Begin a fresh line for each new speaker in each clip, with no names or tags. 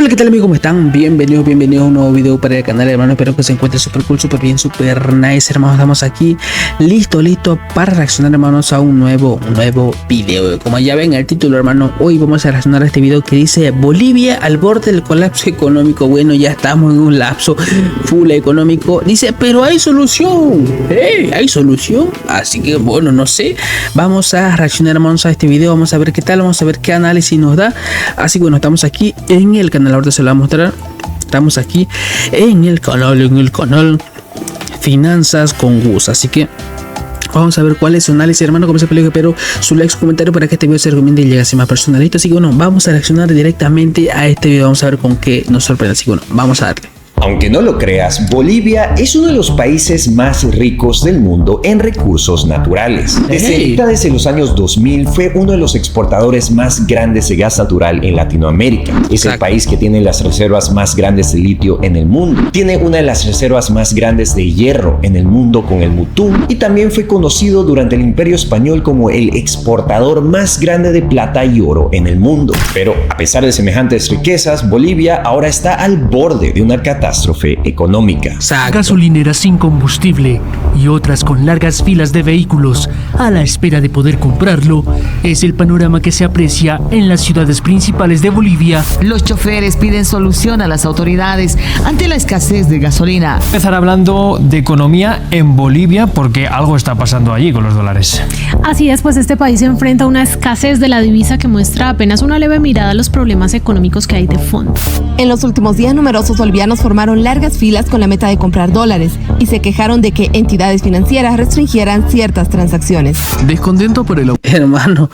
Hola, ¿qué tal amigos? ¿Cómo están? Bienvenidos a un nuevo video para el canal, hermano. Espero que se encuentren súper cool, súper bien, súper nice, hermanos. Estamos aquí listo para reaccionar, hermanos, a un nuevo video. Como ya ven el título, hermano, hoy vamos a reaccionar a este video que dice Bolivia al borde del colapso económico. Bueno, ya estamos en un lapso full económico. Dice, pero hay solución. Hay solución. Así que bueno, no sé. Vamos a reaccionar, hermanos, a este video. Vamos a ver qué tal, vamos a ver qué análisis nos da. Así que bueno, estamos aquí en el canal. Ahorita se lo voy a mostrar. Estamos aquí en el canal Finanzas con Gus. Así que vamos a ver cuál es su análisis, hermano. Como siempre, pero su like, su comentario para que este video se recomiende y llegue a ser más personalista. Así que bueno, vamos a reaccionar directamente a este video. Vamos a ver con qué nos sorprende. Así que bueno, vamos a darle.
Aunque no lo creas, Bolivia es uno de los países más ricos del mundo en recursos naturales. Desde mitades de los años 2000 fue uno de los exportadores más grandes de gas natural en Latinoamérica. Es el país que tiene las reservas más grandes de litio en el mundo. Tiene una de las reservas más grandes de hierro en el mundo con el Mutum, y también fue conocido durante el Imperio Español como el exportador más grande de plata y oro en el mundo. Pero a pesar de semejantes riquezas, Bolivia ahora está al borde de una catástrofe económica.
Gasolineras sin combustible y otras con largas filas de vehículos a la espera de poder comprarlo es el panorama que se aprecia en las ciudades principales de Bolivia.
Los choferes piden solución a las autoridades ante la escasez de gasolina.
Empezar hablando de economía en Bolivia porque algo está pasando allí con los dólares.
Así es, pues este país se enfrenta a una escasez de la divisa que muestra apenas una leve mirada a los problemas económicos que hay de fondo.
En los últimos días, numerosos bolivianos formaron largas filas con la meta de comprar dólares y se quejaron de que entidades financieras restringieran ciertas transacciones.
Descontento por el...
Hermano,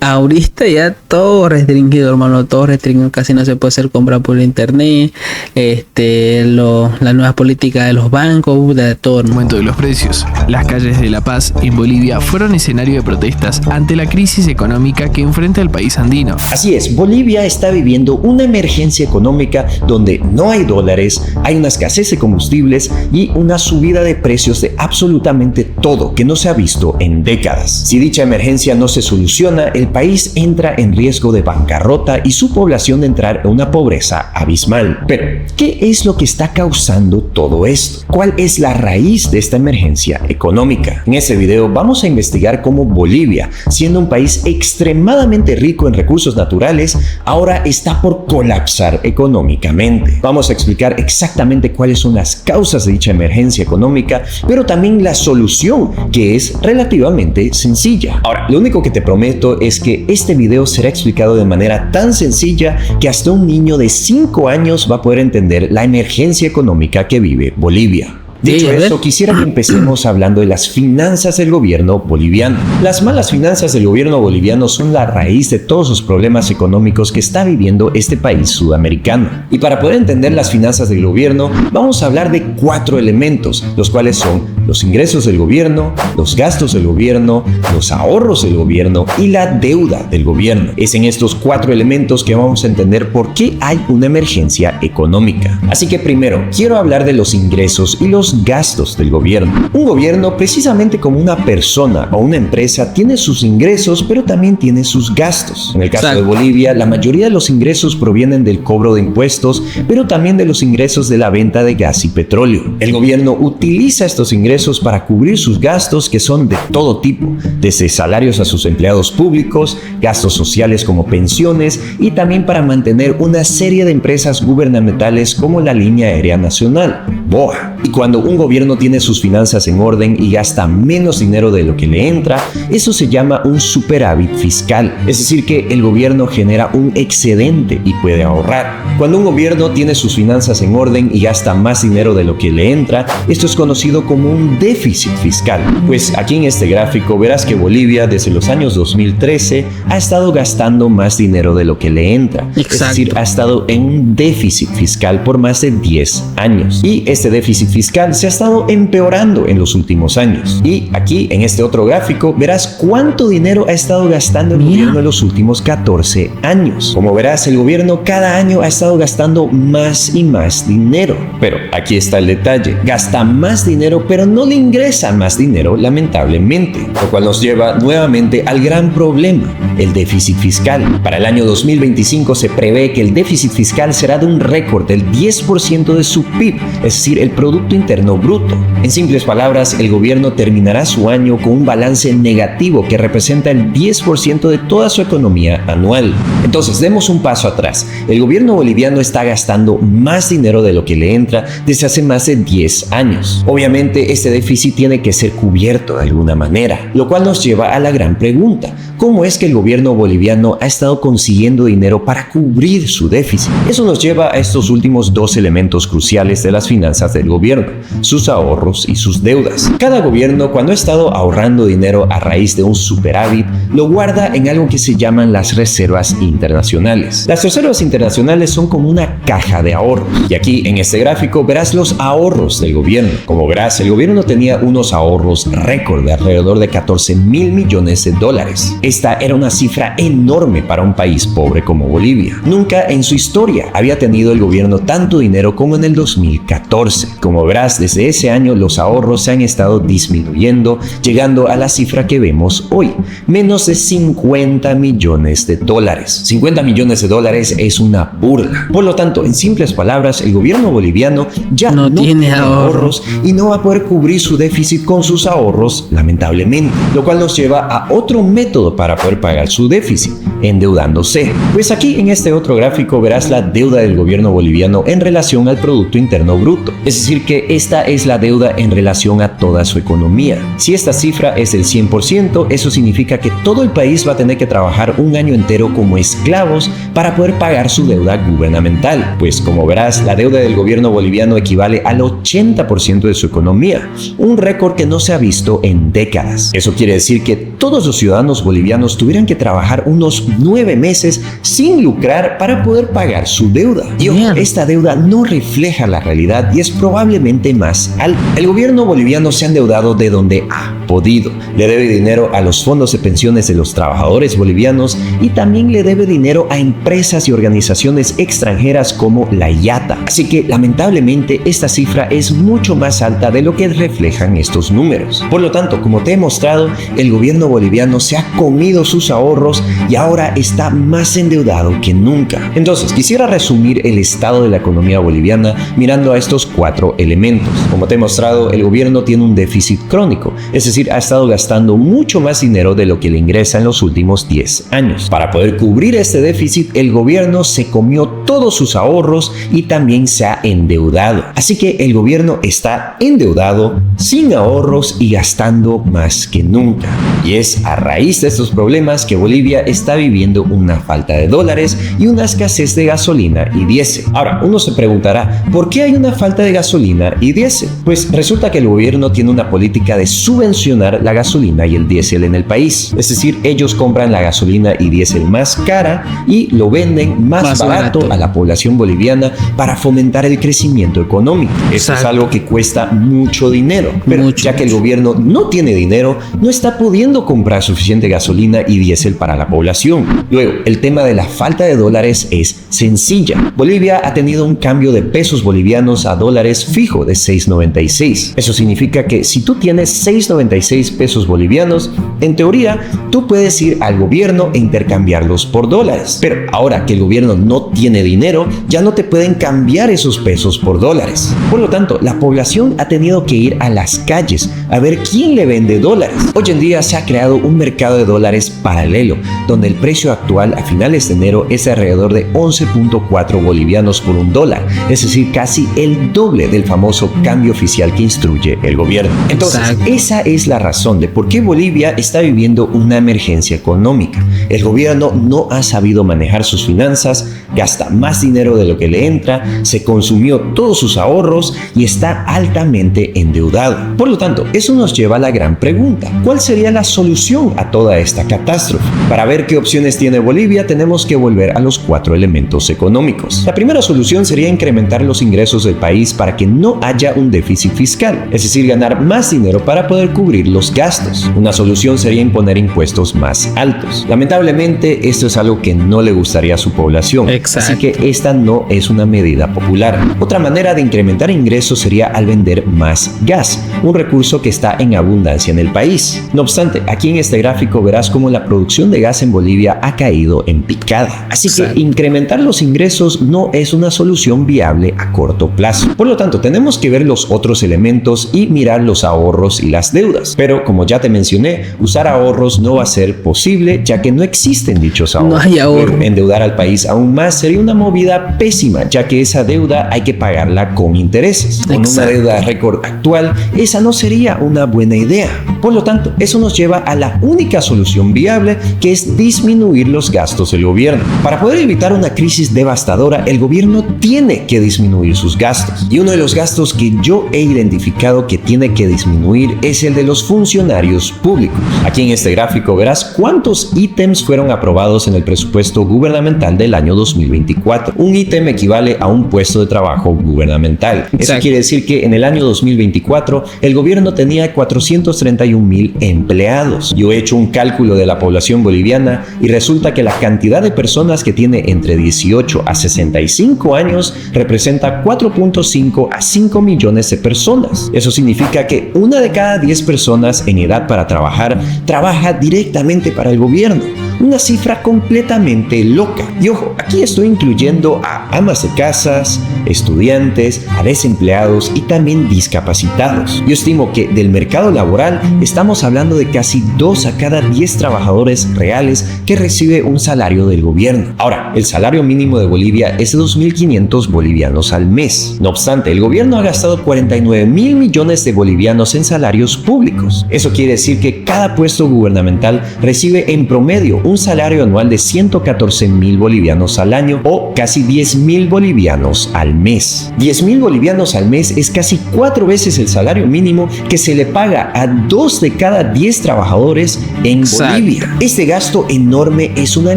ahorita ya todo restringido, hermano, todo restringido, casi no se puede hacer compra por internet, la nueva política de los bancos, de todo.
El aumento de los precios. Las calles de La Paz en Bolivia fueron escenario de protestas ante la crisis económica que enfrenta el país andino.
Así es, Bolivia está viviendo una emergencia económica donde no hay dólares, hay una escasez de combustibles y una subida de precios de absolutamente todo que no se ha visto en décadas. Si dicha emergencia no se soluciona, el país entra en riesgo de bancarrota y su población de entrar en una pobreza abismal. Pero, ¿qué es lo que está causando todo esto? ¿Cuál es la raíz de esta emergencia económica? En este video vamos a investigar cómo Bolivia, siendo un país extremadamente rico en recursos naturales, ahora está por colapsar económicamente. Vamos a explicar exactamente cuáles son las causas de dicha emergencia económica, pero también la solución, que es relativamente sencilla. Ahora, lo único que te prometo es que este video será explicado de manera tan sencilla que hasta un niño de 5 años va a poder entender la emergencia económica que vive Bolivia. Dicho eso, quisiera que empecemos hablando de las finanzas del gobierno boliviano. Las malas finanzas del gobierno boliviano son la raíz de todos los problemas económicos que está viviendo este país sudamericano. Y para poder entender las finanzas del gobierno, vamos a hablar de 4 elementos, los cuales son los ingresos del gobierno, los gastos del gobierno, los ahorros del gobierno y la deuda del gobierno. Es en estos 4 elementos que vamos a entender por qué hay una emergencia económica. Así que primero, quiero hablar de los ingresos y los gastos del gobierno. Un gobierno, precisamente como una persona o una empresa, tiene sus ingresos, pero también tiene sus gastos. En el caso de Bolivia, la mayoría de los ingresos provienen del cobro de impuestos, pero también de los ingresos de la venta de gas y petróleo. El gobierno utiliza estos ingresos para cubrir sus gastos, que son de todo tipo, desde salarios a sus empleados públicos, gastos sociales como pensiones, y también para mantener una serie de empresas gubernamentales como la Línea Aérea Nacional, BOA. Y cuando un gobierno tiene sus finanzas en orden y gasta menos dinero de lo que le entra, eso se llama un superávit fiscal. Es decir, que el gobierno genera un excedente y puede ahorrar. Cuando un gobierno tiene sus finanzas en orden y gasta más dinero de lo que le entra, esto es conocido como un déficit fiscal. Pues aquí en este gráfico verás que Bolivia desde los años 2013 ha estado gastando más dinero de lo que le entra. Es decir, ha estado en un déficit fiscal por más de 10 años. Y este déficit fiscal se ha estado empeorando en los últimos años. Y aquí en este otro gráfico verás cuánto dinero ha estado gastando el gobierno en los últimos 14 años. Como verás, el gobierno cada año ha estado gastando más y más dinero. Pero aquí está el detalle: gasta más dinero, pero no no le ingresa más dinero, lamentablemente, lo cual nos lleva nuevamente al gran problema, el déficit fiscal. Para el año 2025 se prevé que el déficit fiscal será de un récord del 10% de su PIB, es decir, el Producto Interno Bruto. En simples palabras, el gobierno terminará su año con un balance negativo que representa el 10% de toda su economía anual. Entonces, demos un paso atrás. El gobierno boliviano está gastando más dinero de lo que le entra desde hace más de 10 años. Obviamente, este déficit tiene que ser cubierto de alguna manera, lo cual nos lleva a la gran pregunta: ¿cómo es que el gobierno boliviano ha estado consiguiendo dinero para cubrir su déficit? Eso nos lleva a estos últimos dos elementos cruciales de las finanzas del gobierno: sus ahorros y sus deudas. Cada gobierno, cuando ha estado ahorrando dinero a raíz de un superávit, lo guarda en algo que se llaman las reservas internacionales. Las reservas internacionales son como una caja de ahorros. Y aquí en este gráfico verás los ahorros del gobierno. Como verás, el gobierno tenía unos ahorros récord de alrededor de 14.000 millones de dólares. Esta era una cifra enorme para un país pobre como Bolivia. Nunca en su historia había tenido el gobierno tanto dinero como en el 2014. Como verás, desde ese año los ahorros se han estado disminuyendo, llegando a la cifra que vemos hoy, menos de 50 millones de dólares. 50 millones de dólares es una burla. Por lo tanto, en simples palabras, el gobierno boliviano ya no tiene ahorros y no va a poder cubrir su déficit con sus ahorros, lamentablemente, lo cual nos lleva a otro método para poder pagar su déficit: endeudándose. Pues aquí en este otro gráfico verás la deuda del gobierno boliviano en relación al Producto Interno Bruto, es decir que esta es la deuda en relación a toda su economía. Si esta cifra es del 100%, eso significa que todo el país va a tener que trabajar un año entero como esclavos para poder pagar su deuda gubernamental. Pues como verás, la deuda del gobierno boliviano equivale al 80% de su economía, un récord que no se ha visto en décadas. Eso quiere decir que todos los ciudadanos bolivianos tuvieran que trabajar unos 9 meses sin lucrar para poder pagar su deuda. Y ojo, esta deuda no refleja la realidad y es probablemente más alta. El gobierno boliviano se ha endeudado de donde ha podido. Le debe dinero a los fondos de pensiones de los trabajadores bolivianos y también le debe dinero a empresas y organizaciones extranjeras como la IATA. Así que lamentablemente esta cifra es mucho más alta de lo que reflejan estos números. Por lo tanto, como te he mostrado, el gobierno boliviano se ha comido sus ahorros y ahora está más endeudado que nunca. Entonces, quisiera resumir el estado de la economía boliviana mirando a estos 4 elementos. Como te he mostrado, el gobierno tiene un déficit crónico, es decir, ha estado gastando mucho más dinero de lo que le ingresa en los últimos 10 años. Para poder cubrir este déficit, el gobierno se comió todos sus ahorros y también se ha endeudado. Así que el gobierno está endeudado, sin ahorros y gastando más que nunca. Y es a raíz de estos problemas que Bolivia está viviendo una falta de dólares y una escasez de gasolina y diésel. Ahora, uno se preguntará, ¿por qué hay una falta de gasolina y diésel? Pues resulta que el gobierno tiene una política de subvencionar la gasolina y el diésel en el país. Es decir, ellos compran la gasolina y diésel más cara y lo venden más barato a la población boliviana para fomentar el crecimiento económico. Eso es algo que cuesta mucho dinero, pero ya que el gobierno no tiene dinero, no está pudiendo comprar suficiente gasolina y diésel para la población. Luego, el tema de la falta de dólares es sencilla. Bolivia ha tenido un cambio de pesos bolivianos a dólares fijo de 6.96. Eso significa que si tú tienes 6.96 pesos bolivianos, en teoría, tú puedes ir al gobierno e intercambiarlos por dólares. Pero ahora que el gobierno no tiene dinero, ya no te pueden cambiar esos pesos por dólares. Por lo tanto, la población ha tenido que ir a las calles a ver quién le vende dólares. Hoy en día se ha creado un mercado de dólares paralelo, donde el precio actual a finales de enero es de alrededor de 11.4 bolivianos por un dólar, es decir, casi el doble del famoso cambio oficial que instruye el gobierno. Entonces, esa es la razón de por qué Bolivia está viviendo una emergencia económica. El gobierno no ha sabido manejar sus finanzas, gasta más dinero de lo que le entra, se consumió todos sus ahorros y está altamente endeudado. Por lo tanto, eso nos lleva a la gran pregunta: ¿cuál sería la solución a toda esta catástrofe? Para ver qué opciones tiene Bolivia, tenemos que volver a los 4 elementos económicos. La primera solución sería incrementar los ingresos del país para que no haya un déficit fiscal, es decir, ganar más dinero para poder cubrir los gastos. Una solución sería imponer impuestos más altos. Lamentablemente, Lamentablemente, esto es algo que no le gustaría a su población.
Exacto.
Así que esta no es una medida popular. Otra manera de incrementar ingresos sería al vender más gas, un recurso que está en abundancia en el país. No obstante, aquí en este gráfico verás cómo la producción de gas en Bolivia ha caído en picada. Así que incrementar los ingresos no es una solución viable a corto plazo. Por lo tanto, tenemos que ver los otros elementos y mirar los ahorros y las deudas. Pero como ya te mencioné, usar ahorros no va a ser posible ya que no existen dichos ahorros.
No hay ahorro.
Endeudar al país aún más sería una movida pésima, ya que esa deuda hay que pagarla con intereses. Con una deuda récord actual, esa no sería una buena idea. Por lo tanto, eso nos lleva a la única solución viable, que es disminuir los gastos del gobierno. Para poder evitar una crisis devastadora, el gobierno tiene que disminuir sus gastos. Y uno de los gastos que yo he identificado que tiene que disminuir es el de los funcionarios públicos. Aquí en este gráfico verás cuántos ítems fueron aprobados en el presupuesto gubernamental del año 2024. Un ítem equivale a un puesto de trabajo gubernamental. Eso quiere decir que en el año 2024 el gobierno tenía 431,000 empleados. Yo he hecho un cálculo de la población boliviana y resulta que la cantidad de personas que tiene entre 18 a 65 años representa 4.5 a 5 millones de personas. Eso significa que una de cada 10 personas en edad para trabajar trabaja directamente para el gobierno. Una cifra completamente loca. Y ojo, aquí estoy incluyendo a amas de casas, estudiantes, a desempleados y también discapacitados. Yo estimo que del mercado laboral estamos hablando de casi 2 a cada 10 trabajadores reales que recibe un salario del gobierno. Ahora, el salario mínimo de Bolivia es de 2.500 bolivianos al mes. No obstante, el gobierno ha gastado 49,000 millones de bolivianos en salarios públicos. Eso quiere decir que cada puesto gubernamental recibe en promedio un salario anual de 114,000 bolivianos al año o casi 10,000 bolivianos al mes. 10,000 bolivianos al mes es casi 4 veces el salario mínimo que se le paga a 2 de cada 10 trabajadores en Bolivia. Este gasto enorme es una de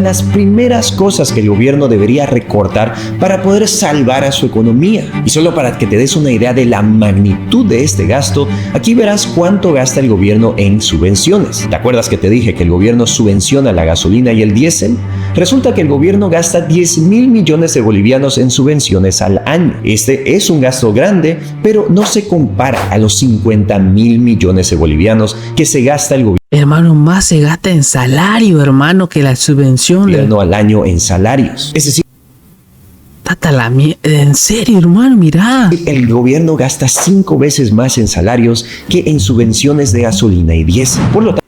las primeras cosas que el gobierno debería recortar para poder salvar a su economía. Y solo para que te des una idea de la magnitud de este gasto, aquí verás cuánto gasta el gobierno en subvenciones. ¿Te acuerdas que te dije que el gobierno subvenciona la gasolina y el diésel? Resulta que el gobierno gasta 10,000 millones de bolivianos en subvenciones al año. Este es un gasto grande, pero no se compara a los 50,000 millones de bolivianos que se gasta el gobierno.
Hermano, más se gasta en salario, hermano, que la subvención
al año en salarios. Es decir,
en serio, hermano, mira.
El gobierno gasta 5 veces más en salarios que en subvenciones de gasolina y diésel. Por lo tanto,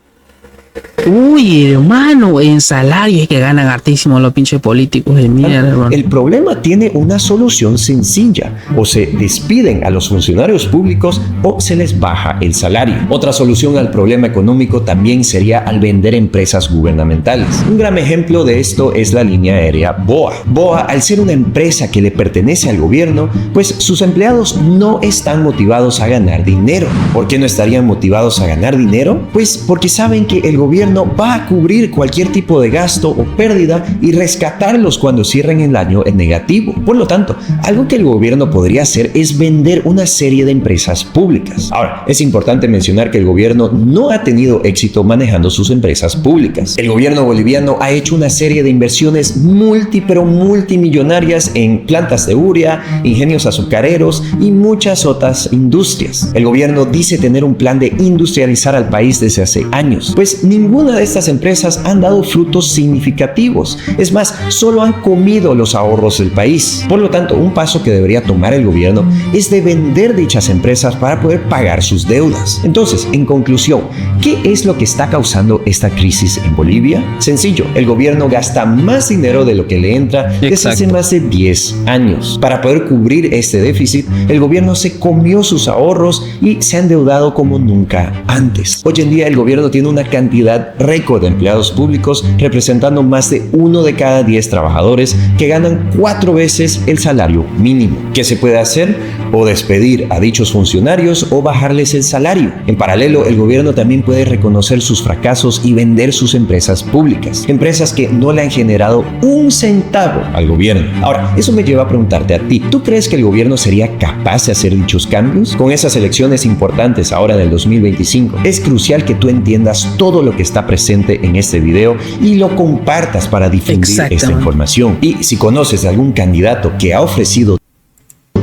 uy, hermano, en salario es que ganan hartísimo los pinches políticos de mierda, hermano.
El problema tiene una solución sencilla. O se despiden a los funcionarios públicos o se les baja el salario. Otra solución al problema económico también sería al vender empresas gubernamentales. Un gran ejemplo de esto es la línea aérea BOA. BOA, al ser una empresa que le pertenece al gobierno, pues sus empleados no están motivados a ganar dinero. ¿Por qué no estarían motivados a ganar dinero? Pues porque saben que el gobierno va a cubrir cualquier tipo de gasto o pérdida y rescatarlos cuando cierren el año en negativo. Por lo tanto, algo que el gobierno podría hacer es vender una serie de empresas públicas. Ahora, es importante mencionar que el gobierno no ha tenido éxito manejando sus empresas públicas. El gobierno boliviano ha hecho una serie de inversiones multimillonarias en plantas de urea, ingenios azucareros y muchas otras industrias. El gobierno dice tener un plan de industrializar al país desde hace años, pues ninguna de estas empresas han dado frutos significativos. Es más, solo han comido los ahorros del país. Por lo tanto, un paso que debería tomar el gobierno es de vender dichas empresas para poder pagar sus deudas. Entonces, en conclusión, ¿qué es lo que está causando esta crisis en Bolivia? Sencillo, el gobierno gasta más dinero de lo que le entra desde hace más de 10 años. Para poder cubrir este déficit, el gobierno se comió sus ahorros y se ha endeudado como nunca antes. Hoy en día el gobierno tiene una cantidad récord de empleados públicos, representando más de 1 de cada 10 trabajadores que ganan 4 veces el salario mínimo. ¿Qué se puede hacer? O despedir a dichos funcionarios o bajarles el salario. En paralelo, el gobierno también puede reconocer sus fracasos y vender sus empresas públicas, empresas que no le han generado un centavo al gobierno. Ahora, eso me lleva a preguntarte a ti, ¿tú crees que el gobierno sería capaz de hacer dichos cambios? Con esas elecciones importantes ahora en el 2025, es crucial que tú entiendas todo lo que está está presente en este video y lo compartas para difundir esta información. Y si conoces de algún candidato que ha ofrecido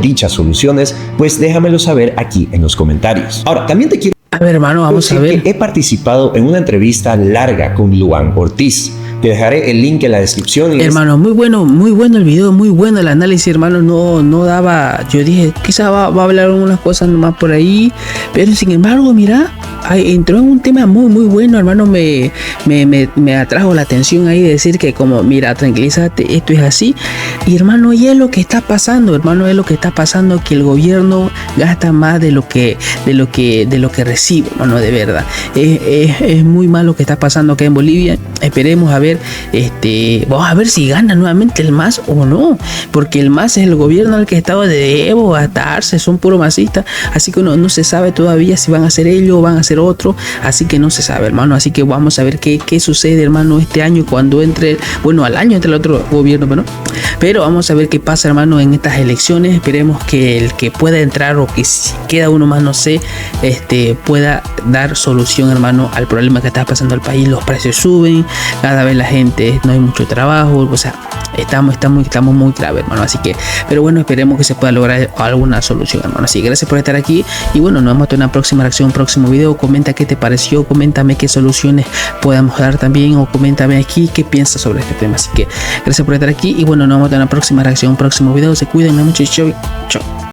dichas soluciones, pues déjamelo saber aquí en los comentarios. Ahora, también te quiero...
A ver, hermano, vamos a ver.
He participado en una entrevista larga con Luan Ortiz. Te dejaré el link en la descripción.
Hermano, muy bueno el video, muy bueno el análisis, hermano. No daba, yo dije, quizá va a hablar unas cosas nomás por ahí, pero sin embargo, mira, entró en un tema muy bueno, hermano. Me atrajo la atención ahí de decir que como, mira, tranquilízate, esto es así. Y hermano, y es lo que está pasando, hermano, es lo que está pasando, que el gobierno gasta más de lo que recibe, hermano, de verdad. Es muy mal lo que está pasando acá en Bolivia. Esperemos a ver, vamos a ver si gana nuevamente el MAS o no, porque el MAS es el gobierno al que estaba de Evo hasta Arce, son puro masistas, así que no se sabe todavía si van a ser ellos o van a ser otro, así que no se sabe, hermano. Así que vamos a ver qué sucede, hermano, este año cuando entre, bueno, al año entre el otro gobierno, pero vamos a ver qué pasa, hermano, en estas elecciones. Esperemos que el que pueda entrar o que si queda uno más, no sé, pueda dar solución, hermano, al problema que está pasando el país. Los precios suben, cada vez la gente, no hay mucho trabajo, o sea, estamos muy grave, hermano. Así que, pero bueno, esperemos que se pueda lograr alguna solución, hermano. Así que gracias por estar aquí y bueno, nos vemos en una próxima reacción, un próximo video. Comenta qué te pareció, coméntame qué soluciones podemos dar también, o coméntame aquí qué piensas sobre este tema. Así que gracias por estar aquí y bueno, nos vemos en una próxima reacción, un próximo video. Se cuidan mucho y chau.